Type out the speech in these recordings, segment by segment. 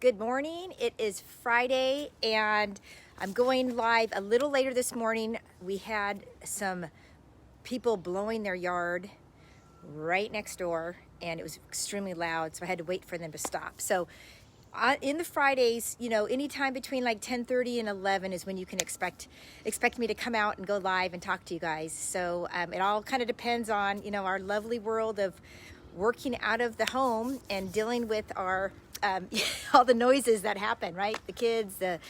Good morning. It is Friday and I'm going live a little later this morning. We had some people blowing their yard right next door and it was extremely loud, so I had to wait for them to stop. So in the Fridays, anytime between like 10:30 and 11 is when you can expect me to come out and go live and talk to you guys. So it all kind of depends on, our lovely world of working out of the home and dealing with our all the noises that happen, right? The kids, the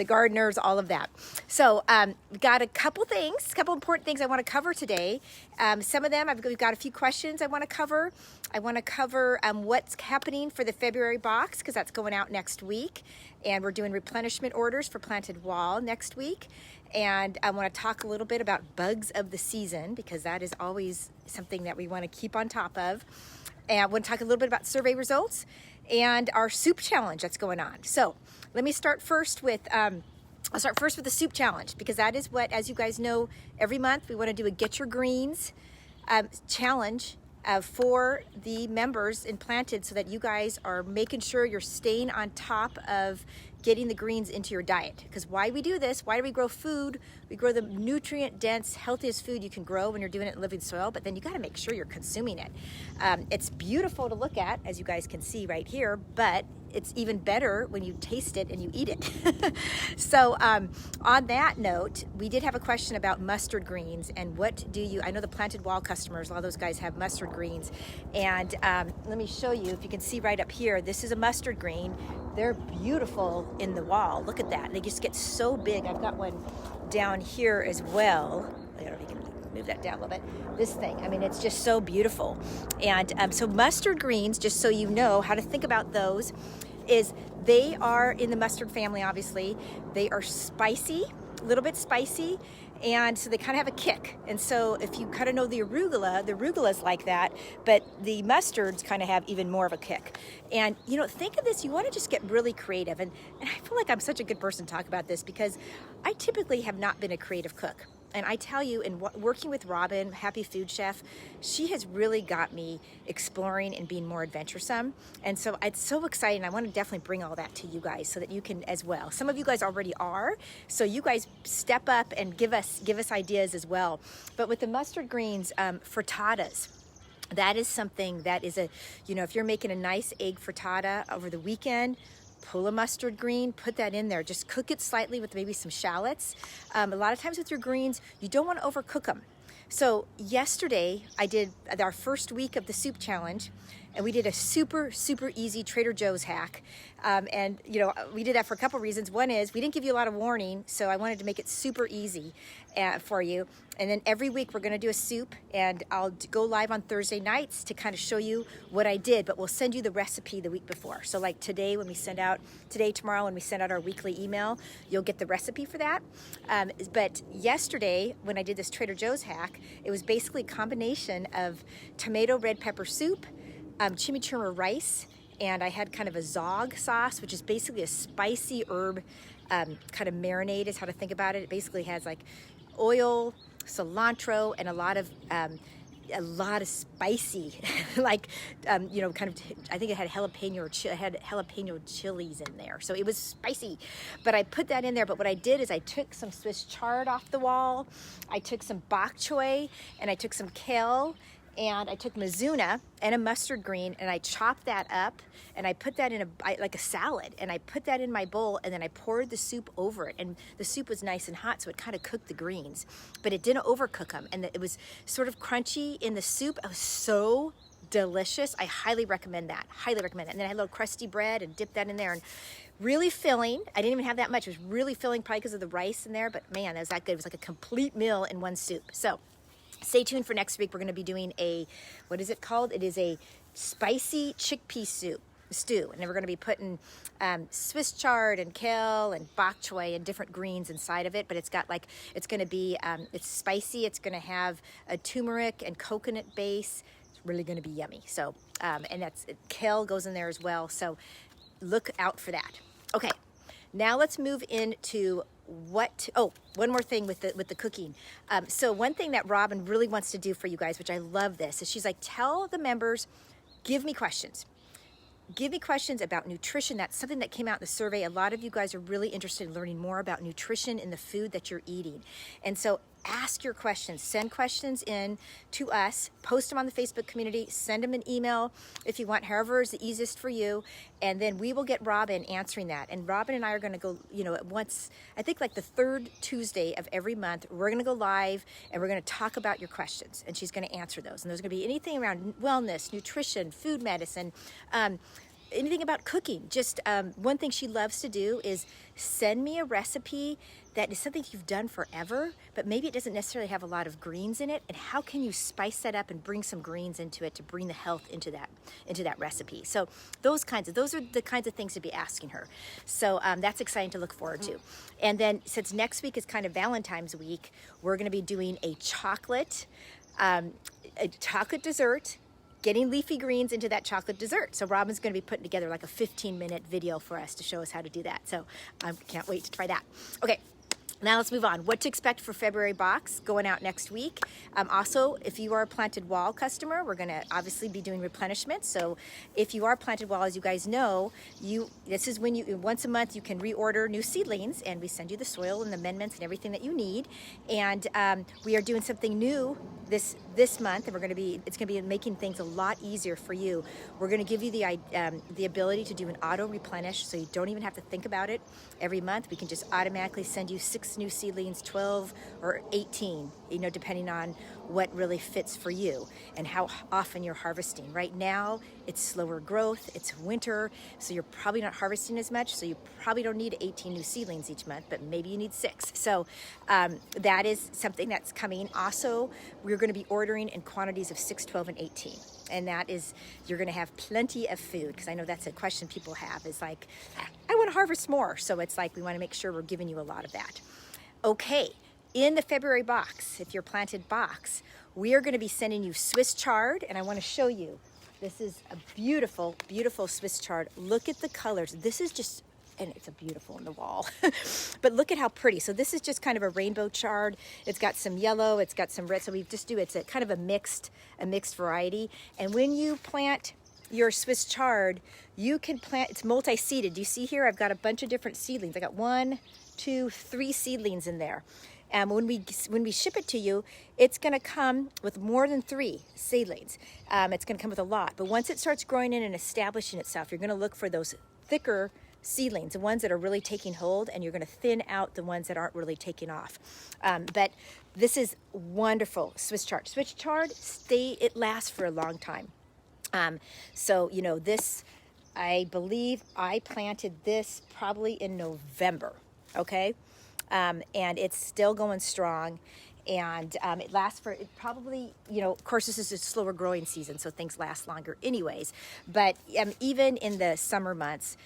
gardeners, all of that. So we've got a couple important things I want to cover today. Some of them, we've got a few questions I want to cover. I want to cover what's happening for the February box, because that's going out next week. And we're doing replenishment orders for planted wall next week. And I want to talk a little bit about bugs of the season, because that is always something that we want to keep on top of. And I want to talk a little bit about survey results and our soup challenge that's going on. So let me start first with I'll start first with the soup challenge, because that is what, as you guys know, every month we want to do a Get Your Greens challenge for the members in Planted, so that you guys are making sure you're staying on top of getting the greens into your diet. Because why we do this, why do we grow food? We grow the nutrient dense, healthiest food you can grow when you're doing it in living soil, but then you got to make sure you're consuming it. It's beautiful to look at, as you guys can see right here, but it's even better when you taste it and you eat it. So on that note, we did have a question about mustard greens and I know the Planted Wall customers, a lot of those guys have mustard greens. And let me show you, if you can see right up here, this is a mustard green. They're beautiful in the wall. Look at that. They just get so big. I've got one down here as well. I don't know if you can move that down a little bit. This thing, it's just so beautiful. And so mustard greens, just so you know how to think about those, is they are in the mustard family, obviously. They are spicy, a little bit spicy, and so they kind of have a kick. And so if you kind of know the arugula is like that, but the mustards kind of have even more of a kick. And, think of this, you want to just get really creative. And I feel like I'm such a good person to talk about this, because I typically have not been a creative cook. And I tell you, in working with Robin, Happy Food Chef, she has really got me exploring and being more adventuresome. And so it's so exciting. I want to definitely bring all that to you guys so that you can as well. Some of you guys already are, so you guys step up and give us ideas as well. But with the mustard greens, frittatas, that is something that is if you're making a nice egg frittata over the weekend, pull a mustard green, put that in there. Just cook it slightly with maybe some shallots. A lot of times with your greens, you don't want to overcook them. So yesterday, I did our first week of the soup challenge, and we did a super, super easy Trader Joe's hack. And we did that for a couple reasons. One is we didn't give you a lot of warning, so I wanted to make it super easy for you. And then every week we're going to do a soup, and I'll go live on Thursday nights to kind of show you what I did, but we'll send you the recipe the week before. So like tomorrow when we send out our weekly email, you'll get the recipe for that. But yesterday when I did this Trader Joe's hack, it was basically a combination of tomato red pepper soup, chimichurri rice, and I had kind of a zog sauce, which is basically a spicy herb kind of marinade is how to think about it. It basically has like oil, cilantro, and a lot of spicy, like kind of. I think it had jalapeno chilies in there, so it was spicy. But I put that in there. But what I did is I took some Swiss chard off the wall, I took some bok choy, and I took some kale. And I took mizuna and a mustard green, and I chopped that up, and I put that in like a salad, and I put that in my bowl, and then I poured the soup over it. And the soup was nice and hot, so it kind of cooked the greens, but it didn't overcook them, and it was sort of crunchy in the soup. It was so delicious. I highly recommend that. And then I had a little crusty bread and dipped that in there, and really filling. I didn't even have that much. It was really filling, probably because of the rice in there, but man, that was that good. It was like a complete meal in one soup. So stay tuned for next week. We're going to be doing what is it called? It is a spicy chickpea stew. And then we're going to be putting Swiss chard and kale and bok choy and different greens inside of it. But it's going to be, it's spicy. It's going to have a turmeric and coconut base. It's really going to be yummy. So, and kale goes in there as well. So look out for that. Okay. Now let's move into one more thing with the cooking. So one thing that Robin really wants to do for you guys, which I love this, is she's like, tell the members, give me questions. give me questions about nutrition. That's something that came out in the survey. A lot of you guys are really interested in learning more about nutrition in the food that you're eating. And so ask your questions. Send questions in to us. Post them on the Facebook community. Send them an email if you want, however is the easiest for you. And then we will get Robin answering that. And Robin and I are going to go, once, I think like the third Tuesday of every month, we're going to go live and we're going to talk about your questions. And she's going to answer those. And there's going to be anything around wellness, nutrition, food medicine, anything about cooking. Just one thing she loves to do is send me a recipe that is something you've done forever, but maybe it doesn't necessarily have a lot of greens in it. And how can you spice that up and bring some greens into it to bring the health into that recipe? So those are the kinds of things to be asking her. So that's exciting to look forward to. And then since next week is kind of Valentine's week, we're going to be doing a chocolate dessert, getting leafy greens into that chocolate dessert. So Robin's going to be putting together like a 15-minute video for us to show us how to do that. So I can't wait to try that. Okay. Now let's move on. What to expect for February box going out next week. Also, if you are a Planted Wall customer, we're going to obviously be doing replenishment. So if you are Planted Wall, as you guys know, this is when once a month you can reorder new seedlings, and we send you the soil and the amendments and everything that you need. And we are doing something new this month, and it's going to be making things a lot easier for you. We're going to give you the ability to do an auto replenish, so you don't even have to think about it every month. We can just automatically send you 6 new seedlings, 12 or 18, depending on what really fits for you and how often you're harvesting. Right now, it's slower growth, it's winter, so you're probably not harvesting as much, so you probably don't need 18 new seedlings each month, but maybe you need 6. So that is something that's coming. Also, we're going to be ordering in quantities of 6, 12, and 18. And that is, you're going to have plenty of food, because I know that's a question people have, is like, I want to harvest more. So it's like, we want to make sure we're giving you a lot of that. Okay, in the February box, if you're Planted box, we are going to be sending you Swiss chard, and I want to show you. This is a beautiful, beautiful Swiss chard. Look at the colors. This is just, and it's a beautiful on the wall, but look at how pretty. So this is just kind of a rainbow chard. It's got some yellow, it's got some red. So it's a kind of a mixed variety. And when you plant your Swiss chard, you can plant, it's multi-seeded. Do you see here? I've got a bunch of different seedlings. I got 1, 2, 3 seedlings in there. And when we ship it to you, it's going to come with more than 3 seedlings. It's going to come with a lot. But once it starts growing in and establishing itself, you're going to look for those thicker seedlings, the ones that are really taking hold, and you're going to thin out the ones that aren't really taking off. But this is wonderful Swiss chard. Swiss chard, it lasts for a long time. So this, I believe I planted this probably in November. Okay. And it's still going strong, and it lasts for, it probably, of course this is a slower growing season, so things last longer anyways, but even in the summer months,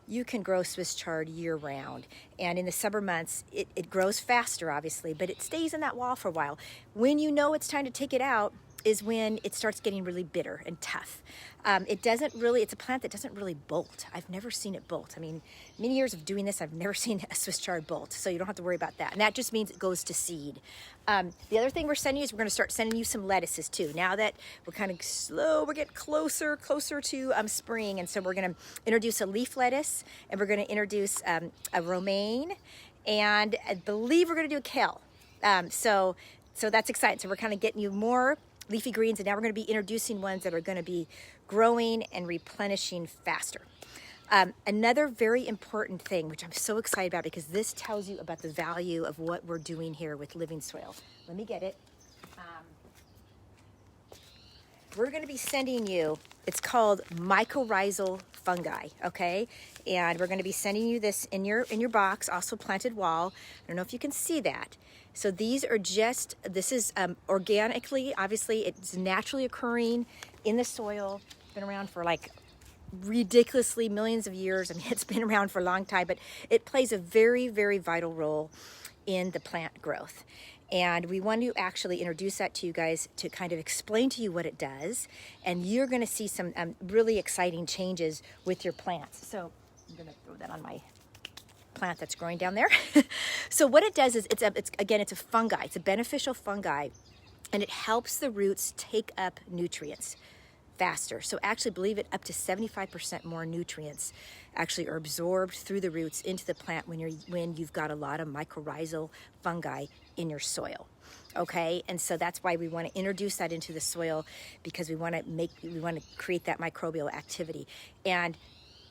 you can grow Swiss chard year round. And in the summer months, it grows faster, obviously, but it stays in that wall for a while. When you know it's time to take it out is when it starts getting really bitter and tough. It's a plant that doesn't really bolt. I've never seen it bolt. I mean, many years of doing this, I've never seen a Swiss chard bolt, so you don't have to worry about that. And that just means it goes to seed. The other thing we're sending you is we're going to start sending you some lettuces too. Now that we're kind of slow, we're getting closer to spring, and so we're going to introduce a leaf lettuce, and we're going to introduce a romaine, and I believe we're going to do a kale. So that's exciting. So we're kind of getting you more leafy greens, and now we're going to be introducing ones that are going to be growing and replenishing faster. Another very important thing, which I'm so excited about, because this tells you about the value of what we're doing here with Living Soil. Let me get it. We're going to be sending you, it's called mycorrhizal fungi, okay? And we're going to be sending you this in your box, also Planted Wall. I don't know if you can see that. So these are this is organically, obviously it's naturally occurring in the soil. It's been around for like ridiculously millions of years. I mean, it's been around for a long time, but it plays a very, very vital role in the plant growth. And we want to actually introduce that to you guys to kind of explain to you what it does. And you're going to see some really exciting changes with your plants. So I'm going to throw that on my plant that's growing down there. So what it does is it's a fungi. It's a beneficial fungi, and it helps the roots take up nutrients. faster. So actually, believe it, up to 75% more nutrients actually are absorbed through the roots into the plant when you've got a lot of mycorrhizal fungi in your soil. Okay, and so that's why we want to introduce that into the soil, because we want to create that microbial activity. And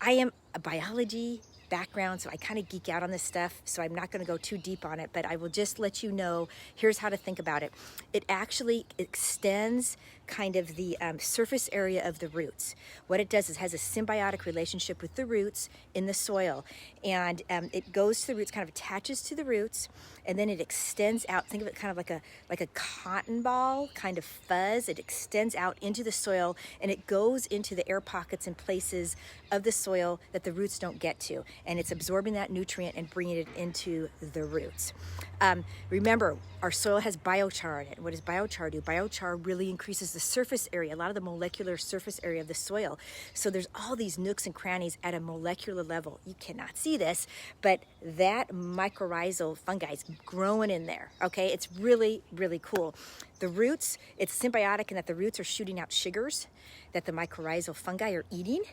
I am a biology background, so I kind of geek out on this stuff, so I'm not going to go too deep on it, but I will just let you know, here's how to think about it. It actually extends kind of the surface area of the roots. What it does is has a symbiotic relationship with the roots in the soil, and it goes to the roots, kind of attaches to the roots, and then it extends out. Think of it kind of like a cotton ball kind of fuzz. It extends out into the soil, and it goes into the air pockets and places of the soil that the roots don't get to, and it's absorbing that nutrient and bringing it into the roots. Remember, our soil has biochar in it. What does biochar do? Biochar really increases the surface area, a lot of the molecular surface area of the soil. So there's all these nooks and crannies at a molecular level. You cannot see this, but that mycorrhizal fungi is growing in there, okay? It's really, really cool. The roots, it's symbiotic in that the roots are shooting out sugars that the mycorrhizal fungi are eating,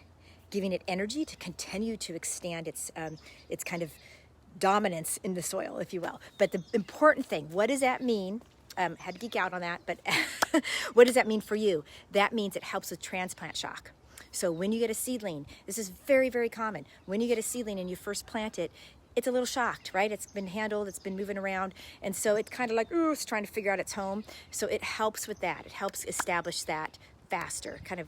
giving it energy to continue to expand its kind of dominance in the soil, if you will. But the important thing, what does that mean? Had to geek out on that, but what does that mean for you? That means it helps with transplant shock. So when you get a seedling, this is very, very common. When you get a seedling and you first plant it, it's a little shocked, right? It's been handled, it's been moving around, and so it's kind of like, ooh, it's trying to figure out its home. So it helps with that. It helps establish that faster, kind of,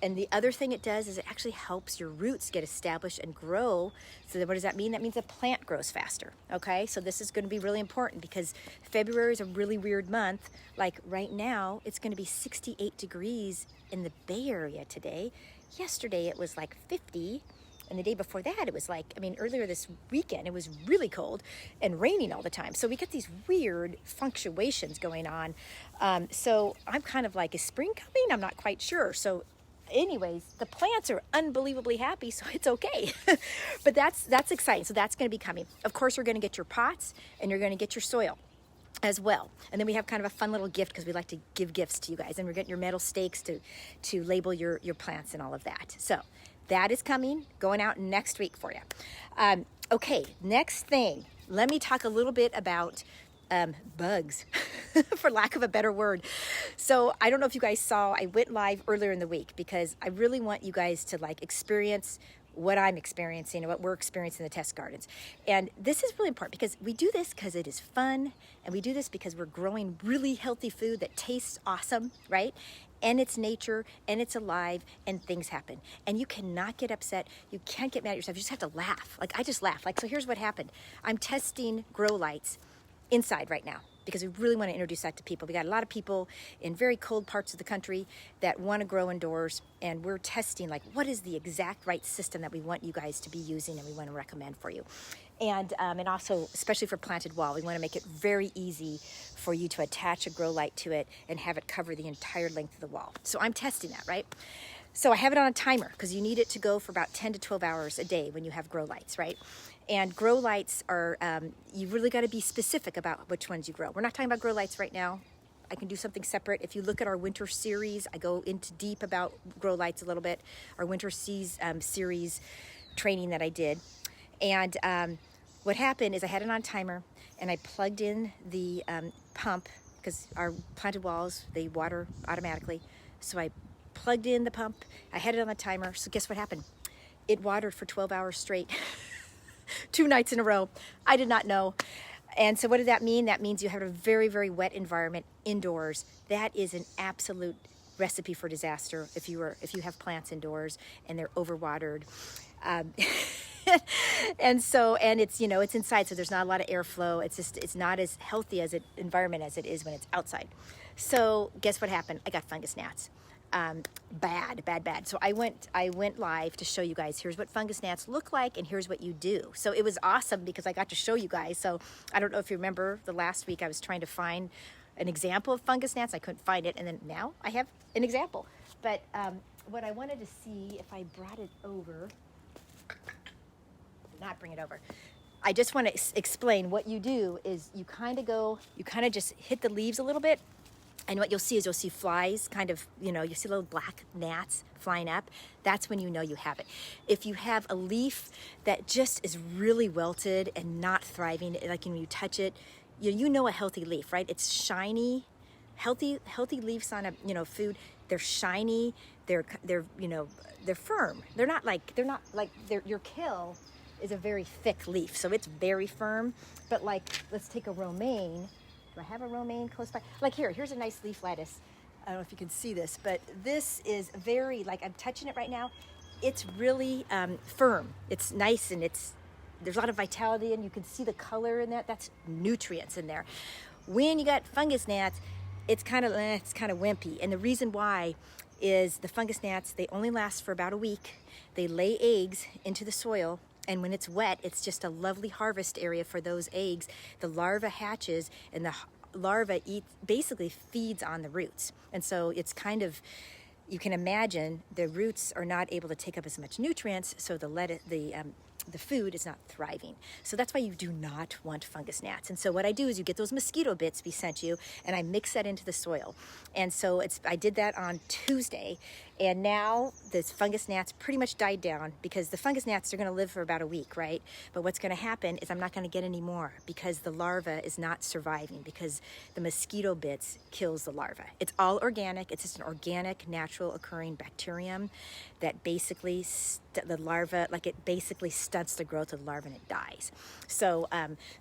and the other thing it does is it actually helps your roots get established and grow. So what does that mean? That means the plant grows faster, okay? So this is going to be really important, because February is a really weird month. Like right now, it's going to be 68 degrees in the Bay Area today. Yesterday, it was like 50. And the day before that, it was like, earlier this weekend, it was really cold and raining all the time. So we get these weird fluctuations going on. So I'm kind of like, is spring coming? I'm not quite sure. So anyways, the plants are unbelievably happy, so it's okay. But that's exciting. So that's going to be coming. Of course, you're going to get your pots and you're going to get your soil as well. And then we have kind of a fun little gift, because we like to give gifts to you guys. And we're getting your metal stakes to label your plants and all of that. So that is coming, going out next week for you. Okay, next thing, let me talk a little bit about bugs, for lack of a better word. So I don't know if you guys saw, I went live earlier in the week because I really want you guys to experience what I'm experiencing and what we're experiencing in the test gardens. And this is really important, because we do this because it is fun, and we do this because we're growing really healthy food that tastes awesome, right? And it's nature, and it's alive, and things happen. And you cannot get upset. You can't get mad at yourself. You just have to laugh. I just laugh. So here's what happened. I'm testing grow lights inside right now, because we really want to introduce that to people. We got a lot of people in very cold parts of the country that want to grow indoors, and we're testing what is the exact right system that we want you guys to be using and we want to recommend for you. And also, especially for planted wall, we want to make it very easy for you to attach a grow light to it and have it cover the entire length of the wall. So I'm testing that, right? So I have it on a timer, because you need it to go for about 10 to 12 hours a day when you have grow lights, right? And grow lights are, you really got to be specific about which ones you grow. We're not talking about grow lights right now. I can do something separate. If you look at our winter series, I go into deep about grow lights a little bit. Our winter series training that I did. And what happened is I had it on timer, and I plugged in the pump, because our planted walls, they water automatically. So I plugged in the pump, I had it on the timer. So guess what happened? It watered for 12 hours straight, 2 nights in a row. I did not know. And so what did that mean? That means you have a very, very wet environment indoors. That is an absolute recipe for disaster if you have plants indoors and they're overwatered. And it's, it's inside, so there's not a lot of airflow. It's not as healthy as an environment as it is when it's outside. So guess what happened? I got fungus gnats. Bad. So I went live to show you guys, here's what fungus gnats look like, and here's what you do. So it was awesome, because I got to show you guys. So I don't know if you remember, the last week I was trying to find an example of fungus gnats. I couldn't find it, and then now I have an example. But what I wanted to see, if I brought it over, not bring it over. I just want to explain what you do is you kind of just hit the leaves a little bit, And what you'll see is you'll see flies kind of, you know, you see little black gnats flying up. That's when you know you have it. If you have a leaf that just is really wilted and not thriving, like when you touch it, you know a healthy leaf, right? It's shiny. Healthy leaves on a, you know, food, they're shiny, they're you know, they're firm. They're not like your kale is a very thick leaf, so it's very firm. But like, let's take a romaine. Do I have a romaine close by? Like here's a nice leaf lettuce. I don't know if you can see this, but this is very, like, I'm touching it right now. It's really firm. It's nice, and there's a lot of vitality, and you can see the color in that. That's nutrients in there. When you got fungus gnats, it's kind of wimpy. And the reason why is the fungus gnats, they only last for about a week. They lay eggs into the soil, and when it's wet, it's just a lovely harvest area for those eggs. The larva hatches, and the larva basically feeds on the roots. And so it's kind of, you can imagine the roots are not able to take up as much nutrients, so the food is not thriving. So that's why you do not want fungus gnats. And so what I do is you get those mosquito bits we sent you, and I mix that into the soil. And so I did that on Tuesday, and now the fungus gnats pretty much died down, because the fungus gnats are going to live for about a week, right? But what's going to happen is I'm not going to get any more, because the larva is not surviving, because the mosquito bits kills the larva. It's all organic. It's just an organic, natural occurring bacterium that basically the larva, like, it basically stunts the growth of the larva and it dies. So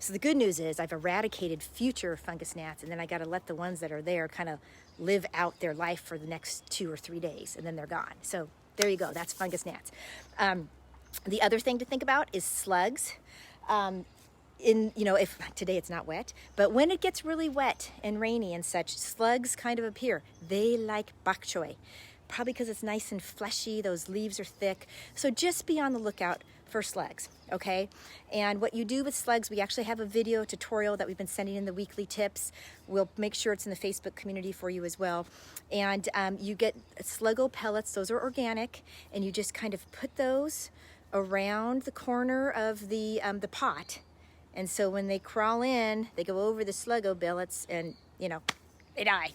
so the good news is I've eradicated future fungus gnats, and then I got to let the ones that are there kind of live out their life for the next 2 or 3 days, and then they're gone. So there you go. That's fungus gnats. The other thing to think about is slugs. You know, if today it's not wet, but when it gets really wet and rainy and such, slugs kind of appear. They like bok choy, probably because it's nice and fleshy. Those leaves are thick. So just be on the lookout for slugs, okay? And what you do with slugs, we actually have a video tutorial that we've been sending in the weekly tips. We'll make sure it's in the Facebook community for you as well. And you get sluggo pellets. Those are organic, and you just kind of put those around the corner of the pot. And so when they crawl in, they go over the sluggo pellets, and, you know, they die.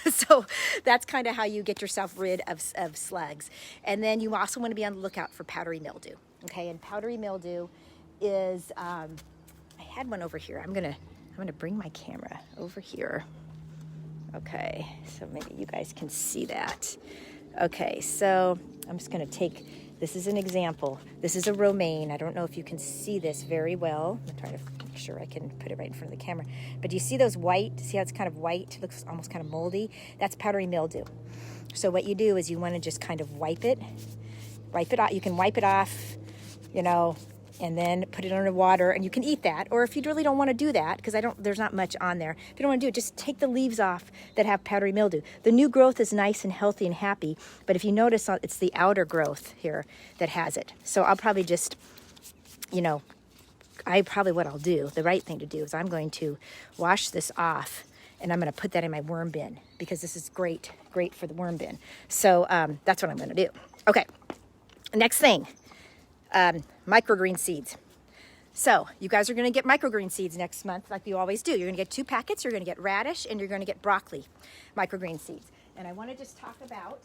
So that's kind of how you get yourself rid of slugs. And then you also want to be on the lookout for powdery mildew. Okay, and powdery mildew is, I had one over here. I'm gonna bring my camera over here. Okay, so maybe you guys can see that. Okay, so I'm just gonna take, this is an example. This is a romaine. I don't know if you can see this very well. I'm trying to make sure I can put it right in front of the camera. But do you see those white? See how it's kind of white? It looks almost kind of moldy. That's powdery mildew. So what you do is you want to just kind of wipe it off. You can wipe it off, you know, and then put it under water, and you can eat that. Or if you really don't want to do that, because there's not much on there. If you don't want to do it, just take the leaves off that have powdery mildew. The new growth is nice and healthy and happy, but if you notice, it's the outer growth here that has it. So I'll probably just, you know, what I'll do, the right thing to do is I'm going to wash this off, and I'm going to put that in my worm bin, because this is great for the worm bin. So that's what I'm going to do. Okay, next thing. Microgreen seeds. So you guys are going to get microgreen seeds next month, like you always do. You're going to get 2 packets. You're going to get radish, and you're going to get broccoli microgreen seeds. And I want to just talk about,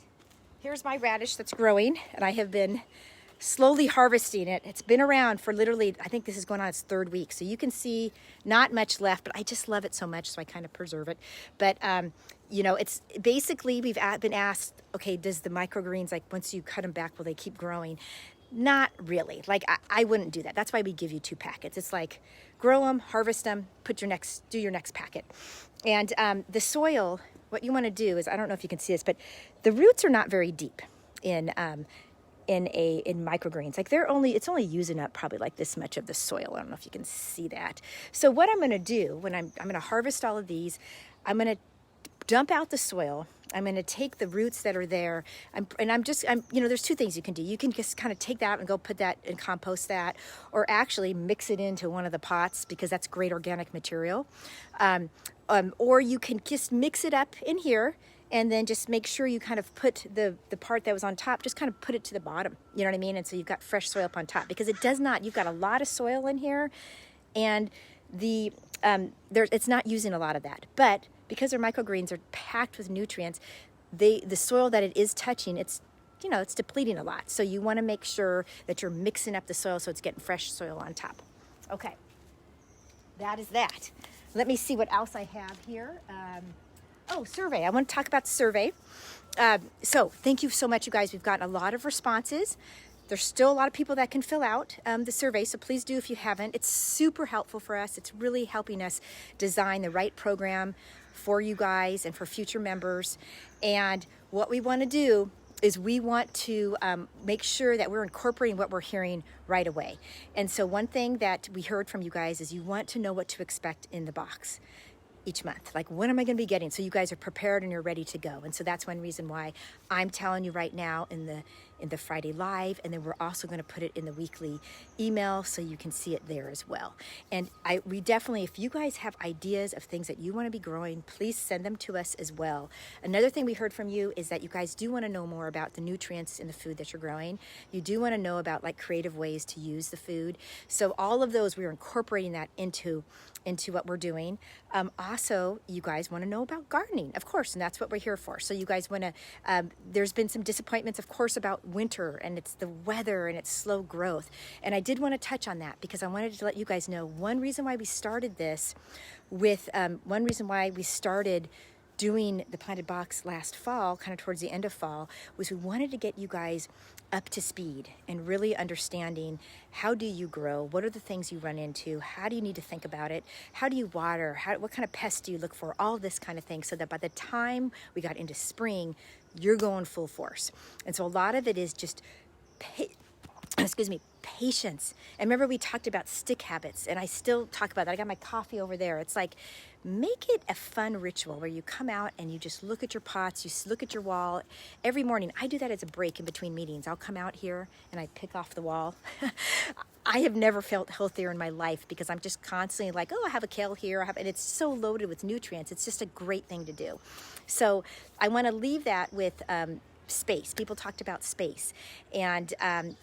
here's my radish that's growing, and I have been slowly harvesting it. It's been around for literally, I think this is going on its 3rd week. So you can see not much left, but I just love it so much, so I kind of preserve it. But, you know, it's basically, we've been asked, okay, does the microgreens, like, once you cut them back, will they keep growing? Not really. Like, I wouldn't do that. That's why we give you 2 packets. It's like, grow them, harvest them, do your next packet. And the soil, what you want to do is, I don't know if you can see this, but the roots are not very deep in microgreens. Like, it's only using up probably like this much of the soil. I don't know if you can see that. So what I'm going to do when I'm going to harvest all of these, I'm going to dump out the soil. I'm going to take the roots that are there, you know, there's 2 things you can do. You can just kind of take that and go put that and compost that, or actually mix it into one of the pots, because that's great organic material. Or you can just mix it up in here, and then just make sure you kind of put the part that was on top, just kind of put it to the bottom. You know what I mean? And so you've got fresh soil up on top, because you've got a lot of soil in here, and it's not using a lot of that. But because our microgreens are packed with nutrients, the soil that it is touching, it's depleting a lot. So you want to make sure that you're mixing up the soil so it's getting fresh soil on top. Okay, that is that. Let me see what else I have here. Survey. I want to talk about the survey. So thank you so much, you guys. We've gotten a lot of responses. There's still a lot of people that can fill out the survey, so please do if you haven't. It's super helpful for us. It's really helping us design the right program for you guys and for future members. And what we want to do is we want to make sure that we're incorporating what we're hearing right away. And so one thing that we heard from you guys is you want to know what to expect in the box each month. Like, when am I going to be getting? So you guys are prepared and you're ready to go. And so that's one reason why I'm telling you right now in the Friday Live, and then we're also going to put it in the weekly email so you can see it there as well. And we definitely, if you guys have ideas of things that you want to be growing, please send them to us as well. Another thing we heard from you is that you guys do want to know more about the nutrients in the food that you're growing. You do want to know about like creative ways to use the food. So all of those, we're incorporating that into what we're doing. Also, you guys want to know about gardening, of course, and that's what we're here for. So you guys want to, there's been some disappointments, of course, about winter, and it's the weather and it's slow growth. And I did want to touch on that because I wanted to let you guys know one reason why we started this doing the planted box last fall, kind of towards the end of fall, was we wanted to get you guys up to speed and really understanding how do you grow, what are the things you run into, how do you need to think about it, how do you water, what kind of pests do you look for, all this kind of thing, so that by the time we got into spring, you're going full force. And so a lot of it is just patience. And remember, we talked about stick habits, and I still talk about that. I got my coffee over there. It's like, make it a fun ritual where you come out and you just look at your pots, you look at your wall. Every morning, I do that as a break in between meetings. I'll come out here and I pick off the wall. I have never felt healthier in my life because I'm just constantly like, oh, I have a kale here, and it's so loaded with nutrients. It's just a great thing to do. So I want to leave that with space. People talked about space, and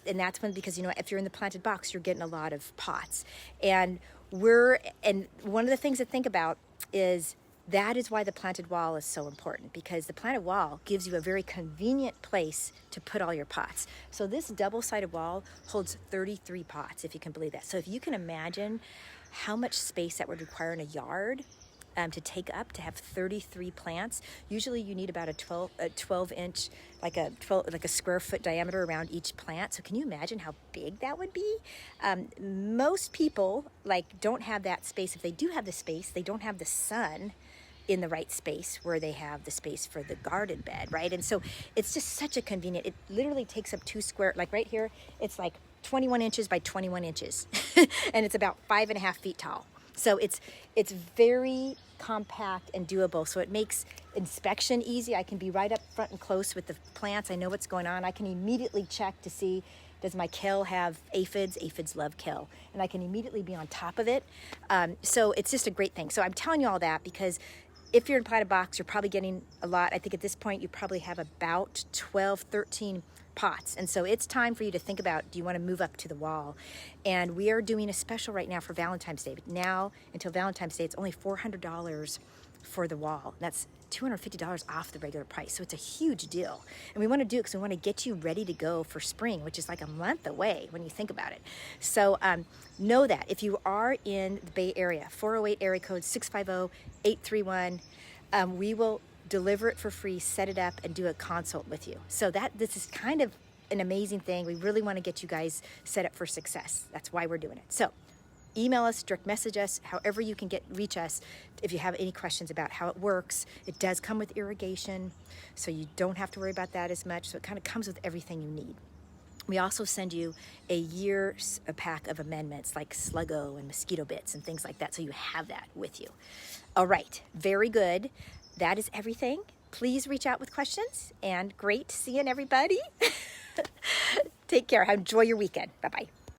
that's because if you're in the planted box, you're getting a lot of pots, and one of the things to think about is that is why the planted wall is so important, because the planted wall gives you a very convenient place to put all your pots. So this double-sided wall holds 33 pots, if you can believe that. So if you can imagine how much space that would require in a yard to take up to have 33 plants. Usually you need about a 12 inch, like a square foot diameter around each plant. So can you imagine how big that would be? Most people don't have that space. If they do have the space, they don't have the sun in the right space where they have the space for the garden bed, right? And so it's just such a convenient, it literally takes up 2 square, like right here, it's like 21 inches by 21 inches and it's about 5.5 feet tall. So it's very compact and doable. So it makes inspection easy. I can be right up front and close with the plants. I know what's going on. I can immediately check to see, does my kale have aphids? Aphids love kale. And I can immediately be on top of it. So it's just a great thing. So I'm telling you all that because if you're in a planted box, you're probably getting a lot. I think at this point, you probably have about 12, 13 pots. And so it's time for you to think about, do you want to move up to the wall? And we are doing a special right now for Valentine's Day. But now, until Valentine's Day, it's only $400 for the wall. That's $250 off the regular price. So it's a huge deal. And we want to do it because we want to get you ready to go for spring, which is like a month away when you think about it. So know that if you are in the Bay Area, 408 area code 650-831, we will deliver it for free, set it up, and do a consult with you. So this is kind of an amazing thing. We really want to get you guys set up for success. That's why we're doing it. So email us, direct message us, however you can reach us if you have any questions about how it works. It does come with irrigation, so you don't have to worry about that as much. So it kind of comes with everything you need. We also send you a pack of amendments like Sluggo and mosquito bits and things like that, so you have that with you. All right, very good. That is everything. Please reach out with questions, and great seeing everybody. Take care. Enjoy your weekend. Bye-bye.